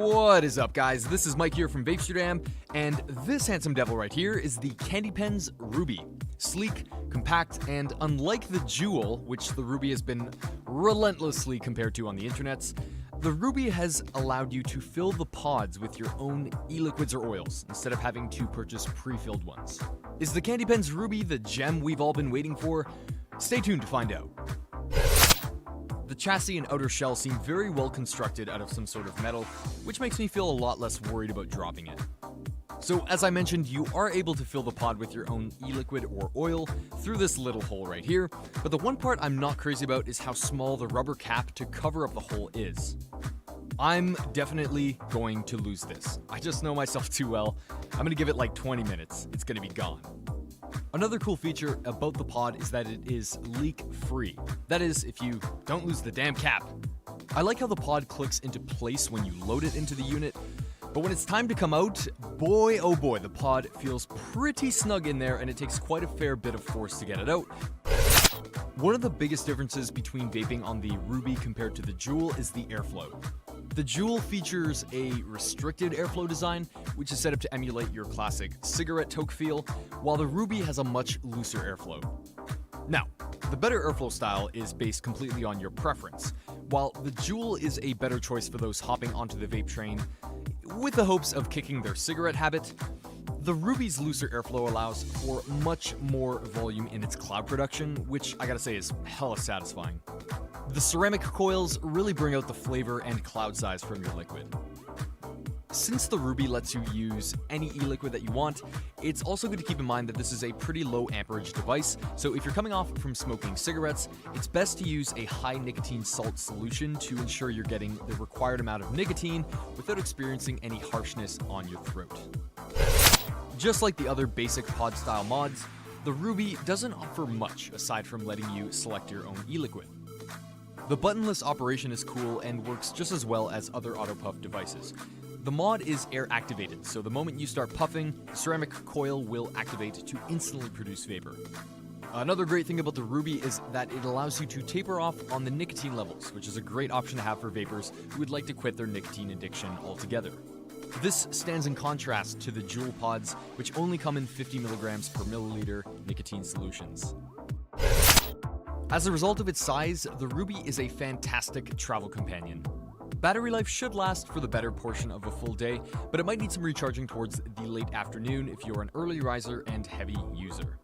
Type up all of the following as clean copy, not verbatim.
What is up, guys? This is Mike here from Vapesterdam, and this handsome devil right here is the Kandypens Rubi. Sleek, compact, and unlike the Jewel, which the Rubi has been relentlessly compared to on the internets, the Rubi has allowed you to fill the pods with your own e-liquids or oils, instead of having to purchase pre-filled ones. Is the Kandypens Rubi the gem we've all been waiting for? Stay tuned to find out. The chassis and outer shell seem very well constructed out of some sort of metal, which makes me feel a lot less worried about dropping it. So as I mentioned, you are able to fill the pod with your own e-liquid or oil through this little hole right here, but the one part I'm not crazy about is how small the rubber cap to cover up the hole is. I'm definitely going to lose this. I just know myself too well. I'm gonna give it like 20 minutes. It's gonna be gone. Another cool feature about the pod is that it is leak-free. That is, if you don't lose the damn cap. I like how the pod clicks into place when you load it into the unit, but when it's time to come out, boy oh boy, the pod feels pretty snug in there and it takes quite a fair bit of force to get it out. One of the biggest differences between vaping on the Rubi compared to the Jewel is the airflow. The Jewel features a restricted airflow design, which is set up to emulate your classic cigarette toke feel, while the Rubi has a much looser airflow. Now, the better airflow style is based completely on your preference, while the Jewel is a better choice for those hopping onto the vape train with the hopes of kicking their cigarette habit. The Rubi's looser airflow allows for much more volume in its cloud production, which I gotta say is hella satisfying. The ceramic coils really bring out the flavor and cloud size from your liquid. Since the Rubi lets you use any e-liquid that you want, it's also good to keep in mind that this is a pretty low amperage device, so if you're coming off from smoking cigarettes, it's best to use a high nicotine salt solution to ensure you're getting the required amount of nicotine without experiencing any harshness on your throat. Just like the other basic pod style mods, the Rubi doesn't offer much aside from letting you select your own e-liquid. The buttonless operation is cool and works just as well as other autopuff devices. The mod is air activated, so the moment you start puffing, the ceramic coil will activate to instantly produce vapor. Another great thing about the Rubi is that it allows you to taper off on the nicotine levels, which is a great option to have for vapors who would like to quit their nicotine addiction altogether. This stands in contrast to the Jewel pods, which only come in 50 milligrams per milliliter nicotine solutions. As a result of its size, the Rubi is a fantastic travel companion. Battery life should last for the better portion of a full day, but it might need some recharging towards the late afternoon if you're an early riser and heavy user.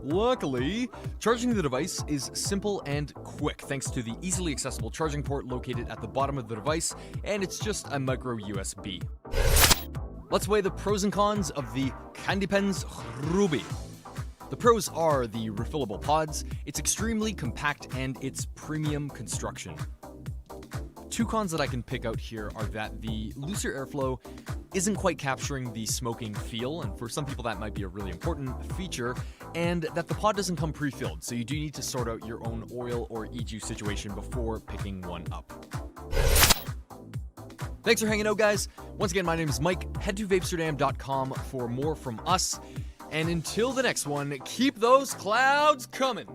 Luckily, charging the device is simple and quick thanks to the easily accessible charging port located at the bottom of the device, and it's just a micro USB. Let's weigh the pros and cons of the Kandypens Rubi. The pros are the refillable pods, its extremely compact, and its premium construction. Two cons that I can pick out here are that the looser airflow isn't quite capturing the smoking feel, and for some people that might be a really important feature, and that the pod doesn't come pre-filled, so you do need to sort out your own oil or e-juice situation before picking one up. Thanks for hanging out, guys. Once again, my name is Mike. Head to vapesterdam.com for more from us. And until the next one, keep those clouds coming.